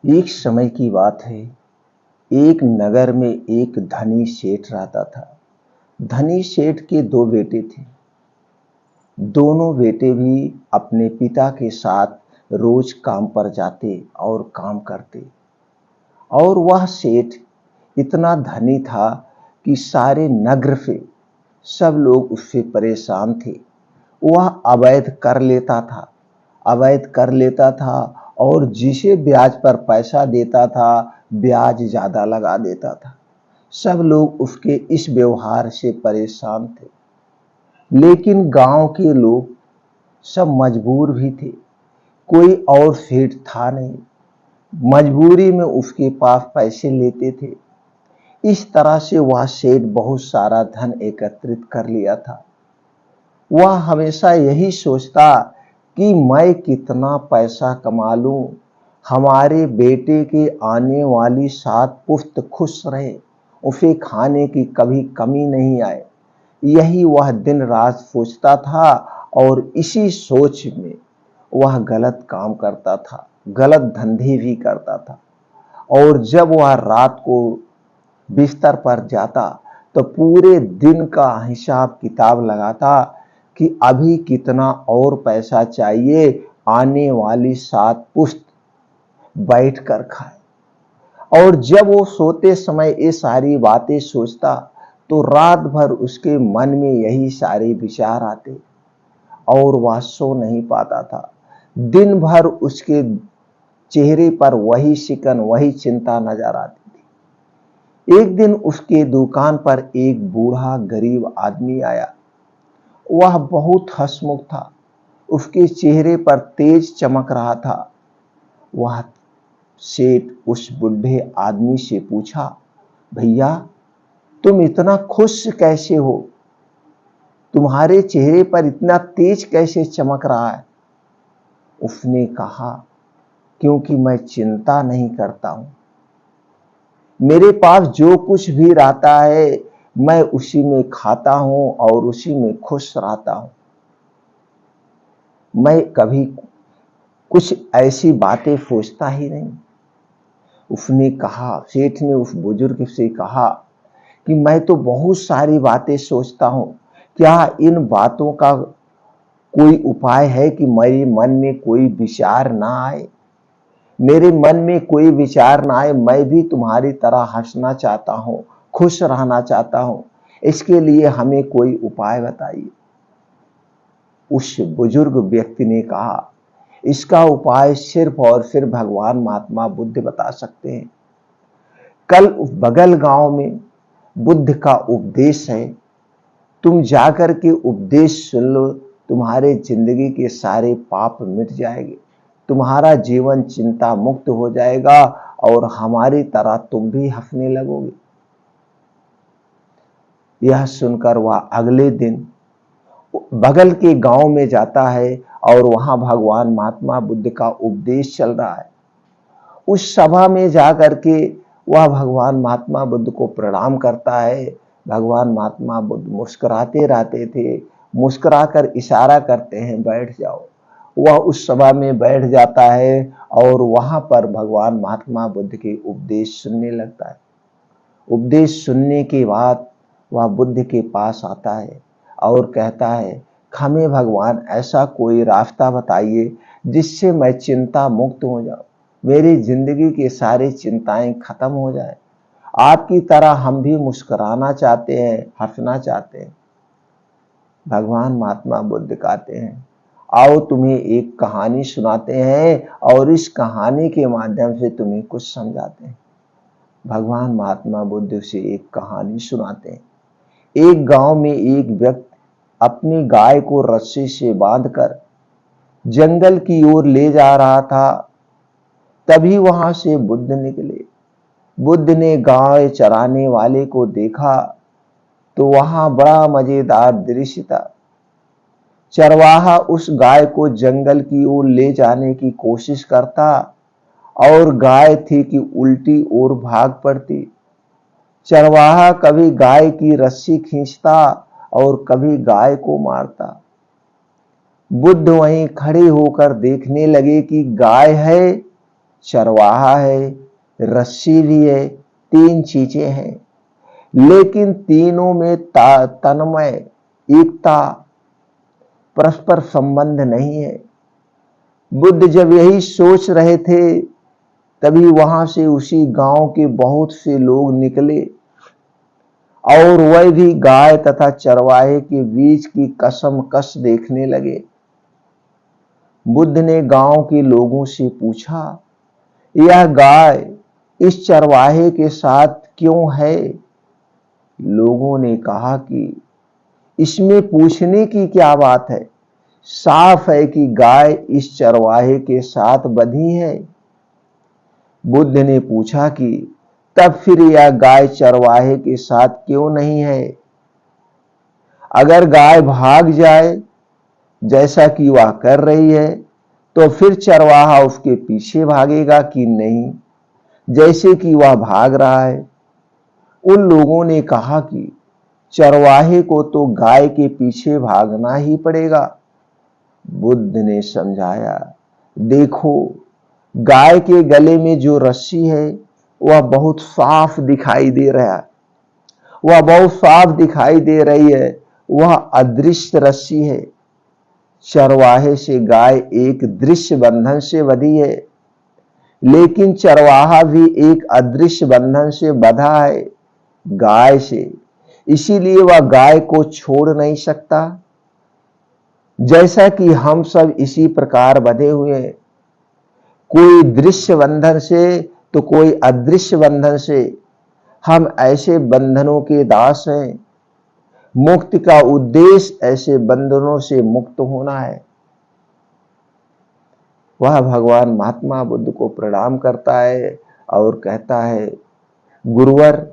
एक समय की बात है। एक नगर में एक धनी सेठ रहता था। धनी सेठ के दो बेटे थे। दोनों बेटे भी अपने पिता के साथ रोज काम पर जाते और काम करते। और वह सेठ इतना धनी था कि सारे नगर से सब लोग उससे परेशान थे। वह अवैध कर लेता था और जिसे ब्याज पर पैसा देता था ब्याज ज्यादा लगा देता था। सब लोग उसके इस व्यवहार से परेशान थे। लेकिन गांव के लोग सब मजबूर भी थे। कोई और सेठ था नहीं। मजबूरी में उसके पास पैसे लेते थे। इस तरह से वह सेठ बहुत सारा धन एकत्रित कर लिया था। वह हमेशा यही सोचता कि मैं कितना पैसा कमा लूं, हमारे बेटे के आने वाली 7 पुश्त खुश रहे, उसे खाने की कभी कमी नहीं आए। यही वह दिन रात सोचता था और इसी सोच में वह गलत काम करता था, गलत धंधे भी करता था। और जब वह रात को बिस्तर पर जाता तो पूरे दिन का हिसाब किताब लगाता कि अभी कितना और पैसा चाहिए, आने वाली 7 पुश्त बैठ कर खाए। और जब वो सोते समय ये सारी बातें सोचता तो रात भर उसके मन में यही सारे विचार आते और वह सो नहीं पाता था। दिन भर उसके चेहरे पर वही शिकन, वही चिंता नजर आती थी। एक दिन उसके दुकान पर एक बूढ़ा गरीब आदमी आया। वह बहुत हंसमुख था। उसके चेहरे पर तेज चमक रहा था। वह सेठ उस बूढ़े आदमी से पूछा, भैया तुम इतना खुश कैसे हो? तुम्हारे चेहरे पर इतना तेज कैसे चमक रहा है? उसने कहा, क्योंकि मैं चिंता नहीं करता हूं। मेरे पास जो कुछ भी रहता है मैं उसी में खाता हूं और उसी में खुश रहता हूं। मैं कभी कुछ ऐसी बातें सोचता ही नहीं। उसने कहा, सेठ ने उस बुजुर्ग से कहा कि मैं तो बहुत सारी बातें सोचता हूं। क्या इन बातों का कोई उपाय है कि मेरे मन में कोई विचार ना आए? मेरे मन में कोई विचार ना आए, मैं भी तुम्हारी तरह हंसना चाहता हूं, खुश रहना चाहता हूं। इसके लिए हमें कोई उपाय बताइए। उस बुजुर्ग व्यक्ति ने कहा, इसका उपाय सिर्फ और सिर्फ भगवान महात्मा बुद्ध बता सकते हैं। कल बगल गांव में बुद्ध का उपदेश है, तुम जाकर के उपदेश सुन लो, तुम्हारे जिंदगी के सारे पाप मिट जाएंगे, तुम्हारा जीवन चिंता मुक्त हो जाएगा और हमारी तरह तुम भी हंसने लगोगे। यह सुनकर वह अगले दिन बगल के गांव में जाता है और वहां भगवान महात्मा बुद्ध का उपदेश चल रहा है। उस सभा में जाकर के वह भगवान महात्मा बुद्ध को प्रणाम करता है। भगवान महात्मा बुद्ध मुस्कुराते रहते थे, मुस्कुराकर इशारा करते हैं, बैठ जाओ। वह उस सभा में बैठ जाता है और वहां पर भगवान महात्मा बुद्ध के उपदेश सुनने लगता है। उपदेश सुनने के बाद वह बुद्ध के पास आता है और कहता है, हमें भगवान ऐसा कोई रास्ता बताइए जिससे मैं चिंता मुक्त हो जाऊं, मेरी जिंदगी के सारी चिंताएं खत्म हो जाए। आपकी तरह हम भी मुस्कुराना चाहते हैं, हंसना चाहते हैं। भगवान महात्मा बुद्ध कहते हैं, आओ तुम्हें एक कहानी सुनाते हैं और इस कहानी के माध्यम से तुम्हें कुछ समझाते हैं। भगवान महात्मा बुद्ध से एक कहानी सुनाते हैं। एक गांव में एक व्यक्ति अपनी गाय को रस्सी से बांधकर जंगल की ओर ले जा रहा था। तभी वहां से बुद्ध निकले। बुद्ध ने गाय चराने वाले को देखा तो वहां बड़ा मजेदार दृश्य था। चरवाहा उस गाय को जंगल की ओर ले जाने की कोशिश करता और गाय थी कि उल्टी ओर भाग पड़ती। चरवाहा कभी गाय की रस्सी खींचता और कभी गाय को मारता। बुद्ध वहीं खड़े होकर देखने लगे कि गाय है चरवाहा है, रस्सी भी है, तीन चीजें हैं, लेकिन तीनों में तन्मय एकता, परस्पर संबंध नहीं है। बुद्ध जब यही सोच रहे थे, तभी वहां से उसी गांव के बहुत से लोग निकले और वह भी गाय तथा चरवाहे के बीच की कसमकस देखने लगे। बुद्ध ने गांव के लोगों से पूछा, यह गाय इस चरवाहे के साथ क्यों है? लोगों ने कहा कि इसमें पूछने की क्या बात है, साफ है कि गाय इस चरवाहे के साथ बंधी है। बुद्ध ने पूछा कि तब फिर यह गाय चरवाहे के साथ क्यों नहीं है? अगर गाय भाग जाए जैसा कि वह कर रही है, तो फिर चरवाहा उसके पीछे भागेगा कि नहीं, जैसे कि वह भाग रहा है। उन लोगों ने कहा कि चरवाहे को तो गाय के पीछे भागना ही पड़ेगा। बुद्ध ने समझाया, देखो, गाय के गले में जो रस्सी है वह बहुत साफ दिखाई दे रहा है, वह बहुत साफ दिखाई दे रही है, वह अदृश्य रस्सी है। चरवाहे से गाय एक दृश्य बंधन से बंधी है, लेकिन चरवाहा भी एक अदृश्य बंधन से बंधा है, गाय से। इसीलिए वह गाय को छोड़ नहीं सकता। जैसा कि हम सब इसी प्रकार बंधे हुए हैं, कोई दृश्य बंधन से तो कोई अदृश्य बंधन से। हम ऐसे बंधनों के दास हैं। मुक्ति का उद्देश्य ऐसे बंधनों से मुक्त होना है। वह भगवान महात्मा बुद्ध को प्रणाम करता है और कहता है, गुरुवर,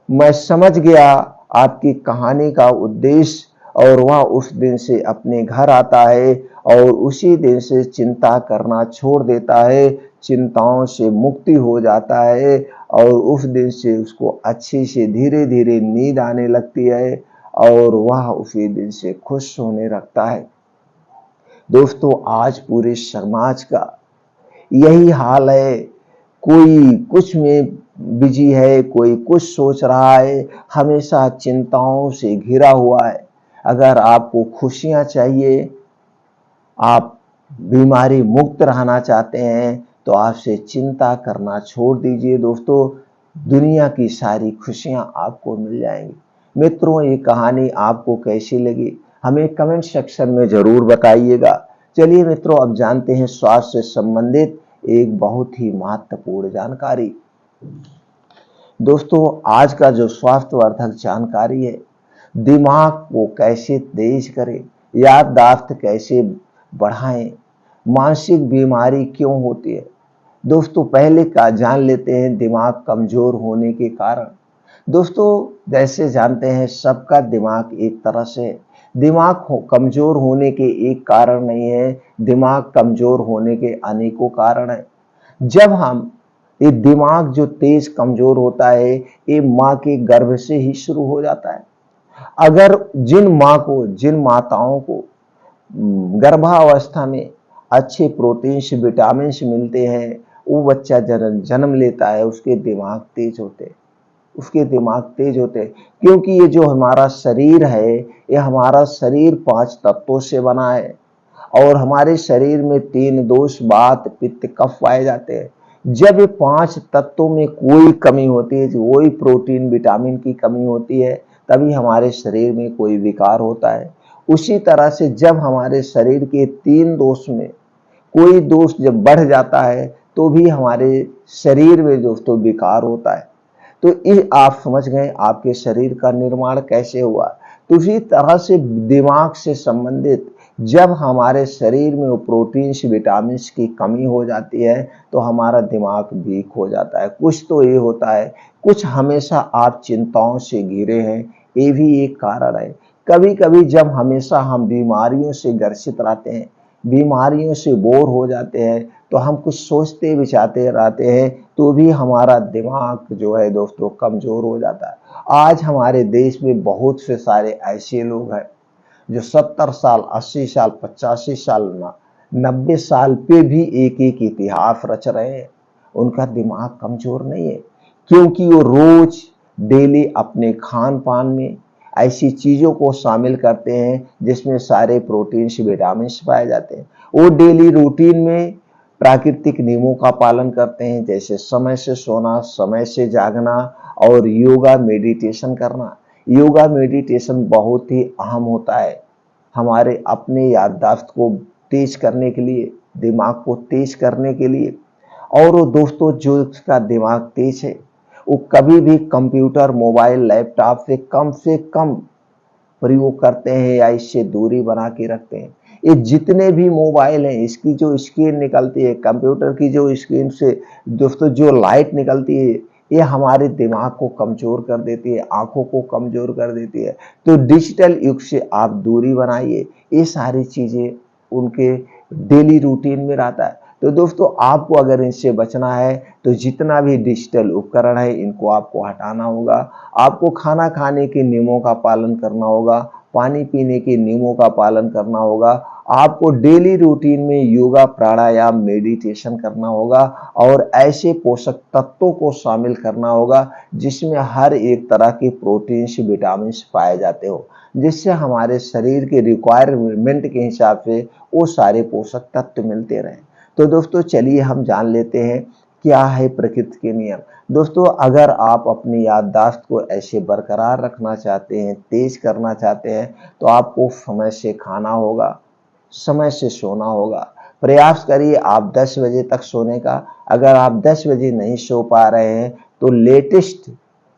मैं समझ गया आपकी कहानी का उद्देश्य। और वह उस दिन से अपने घर आता है और उसी दिन से चिंता करना छोड़ देता है, चिंताओं से मुक्ति हो जाता है और उस दिन से उसको अच्छी से धीरे धीरे नींद आने लगती है और वह उसी दिन से खुश होने लगता है। दोस्तों, आज पूरे समाज का यही हाल है। कोई कुछ में बिजी है, कोई कुछ सोच रहा है, हमेशा चिंताओं से घिरा हुआ है। अगर आपको खुशियां चाहिए, आप बीमारी मुक्त रहना चाहते हैं, तो आपसे चिंता करना छोड़ दीजिए। दोस्तों, दुनिया की सारी खुशियां आपको मिल जाएंगी। मित्रों, ये कहानी आपको कैसी लगी हमें कमेंट सेक्शन में जरूर बताइएगा। चलिए मित्रों, अब जानते हैं स्वास्थ्य से संबंधित एक बहुत ही महत्वपूर्ण जानकारी। दोस्तों, आज का जो स्वास्थ्यवर्धक जानकारी है, दिमाग को कैसे तेज करें, याददाश्त कैसे बढ़ाएं, मानसिक बीमारी क्यों होती है। दोस्तों, पहले का जान लेते हैं दिमाग कमजोर होने के कारण। दोस्तों, जैसे जानते हैं सबका दिमाग एक तरह से, दिमाग कमजोर होने के एक कारण नहीं है, दिमाग कमजोर होने के अनेकों कारण है। जब हम ये दिमाग जो तेज कमजोर होता है, ये माँ के गर्भ से ही शुरू हो जाता है। अगर जिन माताओं को गर्भावस्था में अच्छे प्रोटीन्स विटामिन मिलते हैं, वो बच्चा जन्म लेता है, उसके दिमाग तेज होते हैं, उसके दिमाग तेज होते हैं। क्योंकि ये जो हमारा शरीर है, ये हमारा शरीर 5 तत्वों से बना है और हमारे शरीर में 3 दोष वात पित्त कफ पाए जाते हैं। जब ये 5 तत्वों में कोई कमी होती है, कोई प्रोटीन विटामिन की कमी होती है, तभी हमारे शरीर में कोई विकार होता है। उसी तरह से जब हमारे शरीर के 3 दोष में कोई दोष जब बढ़ जाता है, तो भी हमारे शरीर में दोस्तों विकार होता है। तो ये आप समझ गए आपके शरीर का निर्माण कैसे हुआ। तो इसी तरह से दिमाग से संबंधित जब हमारे शरीर में वो प्रोटीन्स विटामिन्स की कमी हो जाती है, तो हमारा दिमाग वीक हो जाता है। कुछ तो ये होता है, कुछ हमेशा आप चिंताओं से घिरे हैं, ये भी एक कारण है। कभी कभी जब हमेशा हम बीमारियों से ग्रसित रहते हैं, बीमारियों से बोर हो जाते हैं, तो हम कुछ सोचते विचारते रहते हैं, तो भी हमारा दिमाग जो है दोस्तों कमजोर हो जाता है। आज हमारे देश में बहुत से सारे ऐसे लोग हैं जो 70 साल 80 साल 85 साल 90 साल पे भी एक एक इतिहास रच रहे हैं। उनका दिमाग कमजोर नहीं है, क्योंकि वो रोज डेली अपने खान पान में ऐसी चीजों को शामिल करते हैं जिसमें सारे प्रोटीन्स विटामिन्स पाए जाते हैं। वो डेली रूटीन में प्राकृतिक नियमों का पालन करते हैं, जैसे समय से सोना, समय से जागना और योगा मेडिटेशन करना। योगा मेडिटेशन बहुत ही अहम होता है हमारे अपने याददाश्त को तेज करने के लिए, दिमाग को तेज करने के लिए। और वो दोस्तों जो उसका दिमाग तेज है वो कभी भी कंप्यूटर, मोबाइल, लैपटॉप से कम प्रयोग करते हैं या इससे दूरी बना के रखते हैं। ये जितने भी मोबाइल हैं, इसकी जो स्क्रीन निकलती है, कंप्यूटर की जो स्क्रीन से दोस्तों जो लाइट निकलती है, ये हमारे दिमाग को कमजोर कर देती है, आंखों को कमजोर कर देती है। तो डिजिटल युग से आप दूरी बनाइए। ये सारी चीजें उनके डेली रूटीन में रहता है। तो दोस्तों आपको अगर इनसे बचना है तो जितना भी डिजिटल उपकरण है इनको आपको हटाना होगा। आपको खाना खाने के नियमों का पालन करना होगा, पानी पीने के नियमों का पालन करना होगा। आपको डेली रूटीन में योगा, प्राणायाम, मेडिटेशन करना होगा और ऐसे पोषक तत्वों को शामिल करना होगा जिसमें हर एक तरह के प्रोटीन्स, विटामिन्स पाए जाते हो, जिससे हमारे शरीर के रिक्वायरमेंट के हिसाब से वो सारे पोषक तत्व मिलते रहें। तो दोस्तों चलिए हम जान लेते हैं क्या है प्रकृति के नियम। दोस्तों अगर आप अपनी याददाश्त को ऐसे बरकरार रखना चाहते हैं, तेज करना चाहते हैं, तो आपको समय से खाना होगा, समय से सोना होगा। प्रयास करिए आप 10 बजे तक सोने का। अगर आप 10 बजे नहीं सो पा रहे हैं तो लेटेस्ट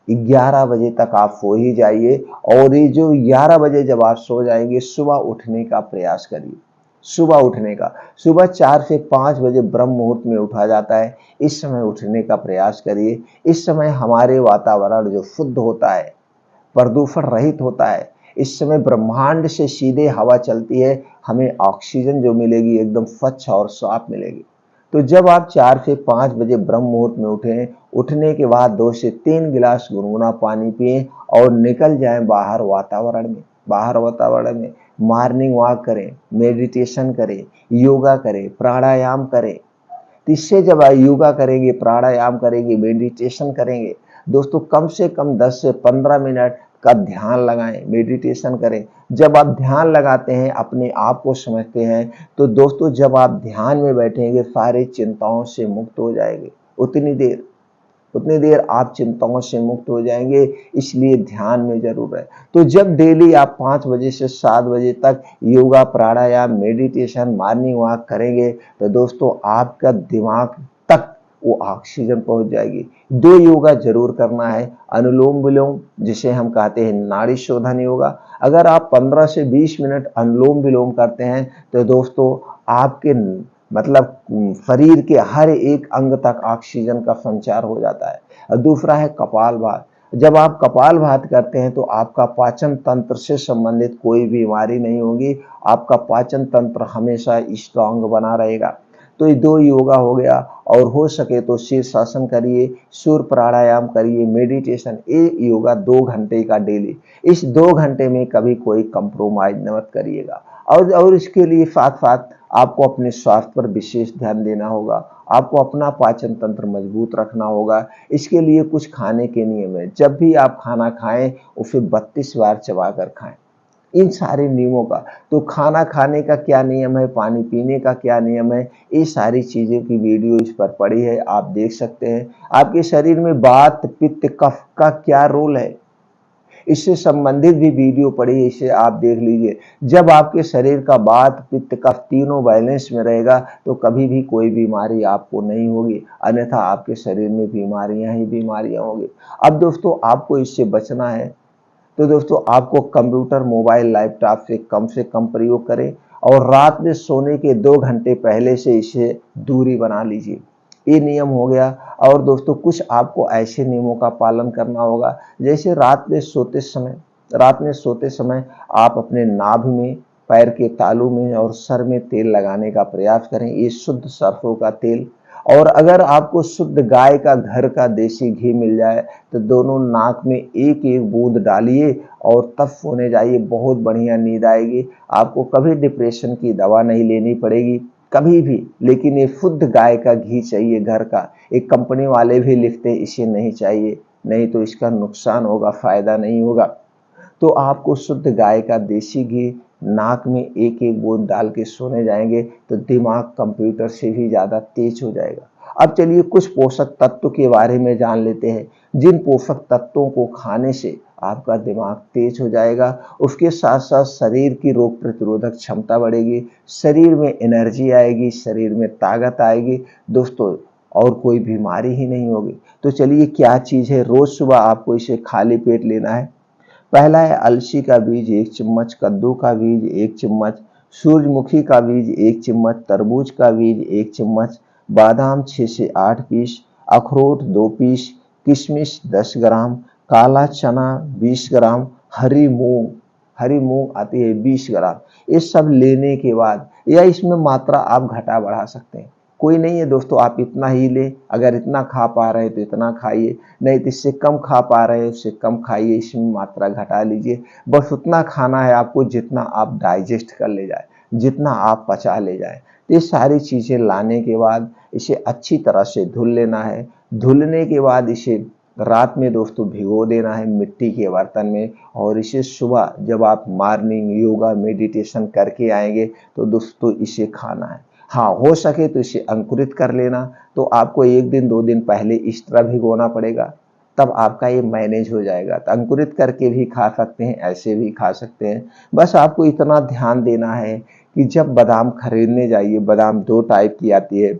11 बजे तक आप सो ही जाइए। और ये जो 11 बजे जब आप सो जाएंगे, सुबह उठने का प्रयास करिए। सुबह उठने का, सुबह 4 से 5 बजे ब्रह्म मुहूर्त में उठा जाता है, इस समय उठने का प्रयास करिए। इस समय हमारे वातावरण जो शुद्ध होता है, प्रदूषण रहित होता है, इस समय ब्रह्मांड से सीधे हवा चलती है, हमें ऑक्सीजन जो मिलेगी एकदम स्वच्छ और साफ मिलेगी। तो जब आप 4 से 5 बजे ब्रह्म मुहूर्त में उठें, उठने के बाद 2 से 3 गिलास गुनगुना पानी पिएं और निकल जाएं बाहर वातावरण में। बाहर वातावरण में मॉर्निंग वॉक करें, मेडिटेशन करें, योगा करें, प्राणायाम करें। तो इससे जब आप योगा करेंगे, प्राणायाम करेंगे, मेडिटेशन करेंगे, दोस्तों कम से कम 10 से 15 मिनट का ध्यान लगाएं, मेडिटेशन करें। जब आप ध्यान लगाते हैं, अपने आप को समझते हैं, तो दोस्तों जब आप ध्यान में बैठेंगे सारी चिंताओं से मुक्त हो जाएंगे। उतनी देर आप चिंताओं से मुक्त हो जाएंगे, इसलिए ध्यान में जरूर है। तो जब डेली आप 5 बजे से 7 बजे तक योगा, प्राणायाम, मेडिटेशन, मॉर्निंग वॉक करेंगे, तो दोस्तों आपका दिमाग तक वो ऑक्सीजन पहुंच जाएगी। 2 योगा जरूर करना है, अनुलोम विलोम जिसे हम कहते हैं नाड़ी शोधन योगा। अगर आप 15 से 20 मिनट अनुलोम विलोम करते हैं तो दोस्तों आपके मतलब शरीर के हर एक अंग तक ऑक्सीजन का संचार हो जाता है। और दूसरा है कपालभाति। जब आप कपालभाति करते हैं तो आपका पाचन तंत्र से संबंधित कोई बीमारी नहीं होगी, आपका पाचन तंत्र हमेशा स्ट्रांग बना रहेगा। तो ये 2 योगा हो गया। और हो सके तो शीर्षासन करिए, सूर्य प्राणायाम करिए, मेडिटेशन। ये योगा 2 घंटे का डेली। इस 2 घंटे में कभी कोई कंप्रोमाइज मत करिएगा। और इसके लिए साथ साथ आपको अपने स्वास्थ्य पर विशेष ध्यान देना होगा। आपको अपना पाचन तंत्र मजबूत रखना होगा। इसके लिए कुछ खाने के नियम है। जब भी आप खाना खाएं उसे 32 बार चबाकर खाएं। इन सारे नियमों का, तो खाना खाने का क्या नियम है, पानी पीने का क्या नियम है, ये सारी चीजें की वीडियो इस पर पड़ी है, आप देख सकते हैं। आपके शरीर में वात, पित्त, कफ का क्या रोल है, इससे संबंधित भी वीडियो पड़ी है, इसे आप देख लीजिए। जब आपके शरीर का वात, पित्त, कफ तीनों बैलेंस में रहेगा तो कभी भी कोई बीमारी आपको नहीं होगी, अन्यथा आपके शरीर में बीमारियां ही बीमारियां होंगी। अब दोस्तों आपको इससे बचना है तो दोस्तों आपको कंप्यूटर, मोबाइल, लैपटॉप से कम प्रयोग करें और रात में सोने के 2 घंटे पहले से इसे दूरी बना लीजिए। ये नियम हो गया। और दोस्तों कुछ आपको ऐसे नियमों का पालन करना होगा, जैसे रात में सोते समय आप अपने नाभि में, पैर के तालू में और सर में तेल लगाने का प्रयास करें। ये शुद्ध सरसों का तेल। और अगर आपको शुद्ध गाय का घर का देसी घी मिल जाए तो दोनों नाक में एक एक बूंद डालिए और तब सोने जाइए, बहुत बढ़िया नींद आएगी। आपको कभी डिप्रेशन की दवा नहीं लेनी पड़ेगी, कभी भी। लेकिन ये शुद्ध गाय का घी चाहिए घर का, एक कंपनी वाले भी लिखते हैं इसे नहीं चाहिए, नहीं तो इसका नुकसान होगा, फायदा नहीं होगा। तो आपको शुद्ध गाय का देसी घी नाक में एक एक बूंद डाल के सोने जाएंगे तो दिमाग कंप्यूटर से भी ज़्यादा तेज हो जाएगा। अब चलिए कुछ पोषक तत्व के बारे में जान लेते हैं, जिन पोषक तत्वों को खाने से आपका दिमाग तेज हो जाएगा, उसके साथ साथ शरीर की रोग प्रतिरोधक क्षमता बढ़ेगी, शरीर में एनर्जी आएगी, शरीर में ताकत आएगी दोस्तों, और कोई बीमारी ही नहीं होगी। तो चलिए क्या चीज़ है, रोज सुबह आपको इसे खाली पेट लेना है। पहला है अलसी का बीज 1 चम्मच, कद्दू का बीज 1 चम्मच, सूरजमुखी का बीज 1 चम्मच, तरबूज का बीज 1 चम्मच, बादाम 6 से 8 पीस, अखरोट 2 पीस, किशमिश 10 ग्राम, काला चना 20 ग्राम, हरी मूंग आती है 20 ग्राम। ये सब लेने के बाद या इसमें मात्रा आप घटा बढ़ा सकते हैं, कोई नहीं है दोस्तों, आप इतना ही ले, अगर इतना खा पा रहे हैं तो इतना खाइए, नहीं तो इससे कम खा पा रहे हैं उससे कम खाइए, इसमें मात्रा घटा लीजिए। बस उतना खाना है आपको जितना आप डाइजेस्ट कर ले जाए, जितना आप पचा ले जाए। तो ये सारी चीज़ें लाने के बाद इसे अच्छी तरह से धुल लेना है। धुलने के बाद इसे रात में दोस्तों भिगो देना है मिट्टी के बर्तन में, और इसे सुबह जब आप मॉर्निंग योगा मेडिटेशन करके आएंगे तो दोस्तों इसे खाना है। हाँ, हो सके तो इसे अंकुरित कर लेना, तो आपको 1 दिन 2 दिन पहले इस तरह भिगोना पड़ेगा, तब आपका ये मैनेज हो जाएगा। तो अंकुरित करके भी खा सकते हैं, ऐसे भी खा सकते हैं। बस आपको इतना ध्यान देना है कि जब बादाम खरीदने जाइए, बादाम 2 टाइप की आती है,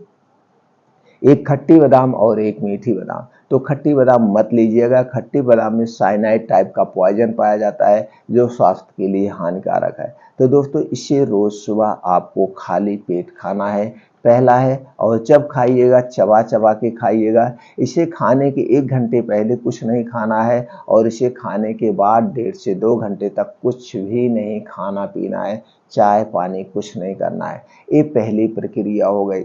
एक खट्टी बादाम और एक मीठी बादाम। तो खट्टी बादाम मत लीजिएगा, खट्टी बादाम में साइनाइड टाइप का पॉइजन पाया जाता है जो स्वास्थ्य के लिए हानिकारक है। तो दोस्तों इसे रोज सुबह आपको खाली पेट खाना है, पहला है। और जब खाइएगा चबा चबा के खाइएगा। इसे खाने के 1 घंटे पहले कुछ नहीं खाना है, और इसे खाने के बाद 1.5 से 2 घंटे तक कुछ भी नहीं खाना पीना है, चाय पानी कुछ नहीं करना है। ये पहली प्रक्रिया हो गई,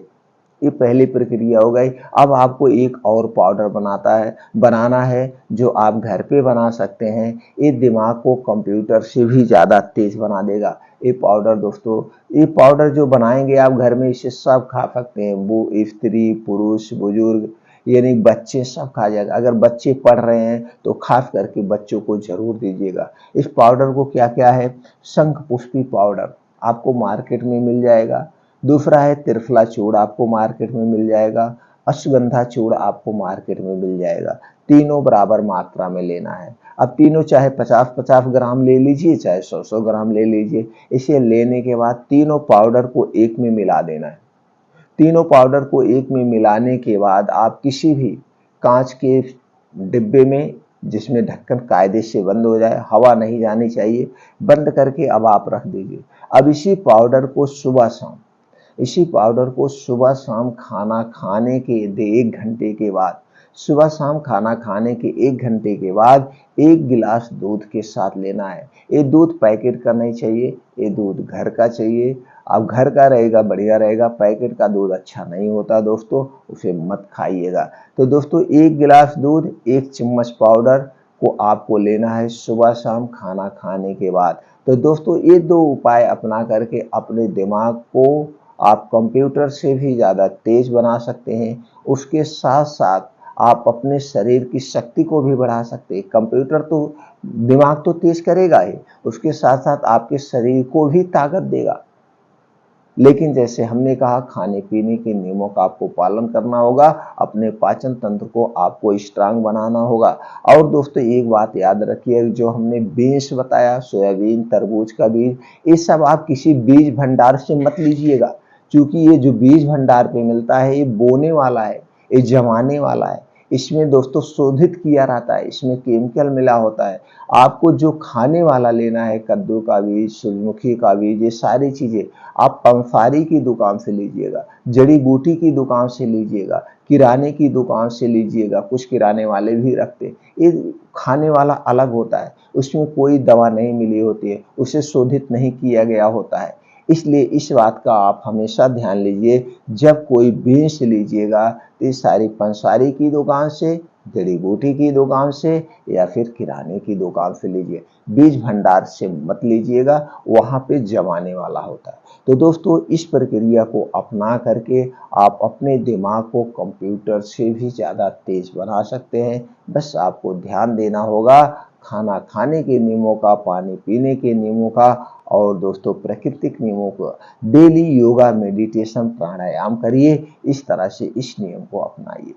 ये पहली प्रक्रिया हो गई। अब आपको एक और पाउडर बनाना है जो आप घर पे बना सकते हैं। ये दिमाग को कंप्यूटर से भी ज़्यादा तेज बना देगा। ये पाउडर दोस्तों, ये पाउडर जो बनाएंगे आप घर में, इसे सब खा सकते हैं, वो स्त्री पुरुष बुजुर्ग यानी बच्चे सब खा जाएगा। अगर बच्चे पढ़ रहे हैं तो खास करके बच्चों को जरूर दीजिएगा। इस पाउडर को क्या क्या है, शंख पुष्पी पाउडर आपको मार्केट में मिल जाएगा, दूसरा है त्रिफला चूर्ण आपको मार्केट में मिल जाएगा, अश्वगंधा चूर्ण आपको मार्केट में मिल जाएगा। तीनों बराबर मात्रा में लेना है। अब तीनों चाहे 50-50 ग्राम ले लीजिए, चाहे 100-100 ग्राम ले लीजिए। इसे लेने के बाद तीनों पाउडर को एक में मिला देना है। तीनों पाउडर को एक में मिलाने के बाद आप किसी भी कांच के डिब्बे में, जिसमें ढक्कन कायदे से बंद हो जाए, हवा नहीं जानी चाहिए, बंद करके अब आप रख दीजिए। अब इसी पाउडर को सुबह शाम खाना खाने के 1 घंटे के बाद, सुबह शाम खाना खाने के 1 घंटे के बाद 1 गिलास दूध के साथ लेना है। ये दूध पैकेट का नहीं चाहिए, ये दूध घर का चाहिए। अब घर का रहेगा बढ़िया रहेगा, पैकेट का दूध अच्छा नहीं होता दोस्तों, उसे मत खाइएगा। तो दोस्तों 1 गिलास दूध 1 चम्मच पाउडर को आपको लेना है सुबह शाम खाना खाने के बाद। तो दोस्तों ये 2 उपाय अपना करके अपने दिमाग को आप कंप्यूटर से भी ज़्यादा तेज बना सकते हैं। उसके साथ साथ आप अपने शरीर की शक्ति को भी बढ़ा सकते हैं। कंप्यूटर तो दिमाग तो तेज करेगा ही, उसके साथ साथ आपके शरीर को भी ताकत देगा। लेकिन जैसे हमने कहा, खाने पीने के नियमों का आपको पालन करना होगा, अपने पाचन तंत्र को आपको स्ट्रांग बनाना होगा। और दोस्तों एक बात याद रखिए, जो हमने बीन्स बताया, सोयाबीन, तरबूज का बीज, ये सब आप किसी बीज भंडार से मत लीजिएगा, क्योंकि ये जो बीज भंडार पे मिलता है ये बोने वाला है, ये जमाने वाला है। इसमें दोस्तों शोधित किया रहता है, इसमें केमिकल मिला होता है। आपको जो खाने वाला लेना है, कद्दू का बीज, सूरजमुखी का बीज, ये सारी चीजें आप पंसारी की दुकान से लीजिएगा, जड़ी बूटी की दुकान से लीजिएगा, किराने की दुकान से लीजिएगा। कुछ किराने वाले भी रखते हैं, ये खाने वाला अलग होता है, उसमें कोई दवा नहीं मिली होती है, उसे शोधित नहीं किया गया होता है। इसलिए इस बात का आप हमेशा ध्यान लीजिए, जब कोई बीन्स लीजिएगा तो ये सारी पंसारी की दुकान से जड़ी बूटी की दुकान से या फिर किराने की दुकान से लीजिए। बीज भंडार से मत लीजिएगा, वहाँ पे जमाने वाला होता है। तो दोस्तों इस प्रक्रिया को अपना करके आप अपने दिमाग को कंप्यूटर से भी ज़्यादा तेज बना सकते हैं। बस आपको ध्यान देना होगा खाना खाने के नियमों का, पानी पीने के नियमों का और दोस्तों प्राकृतिक नियमों को। डेली योगा, मेडिटेशन, प्राणायाम करिए, इस तरह से इस नियम को अपनाइए।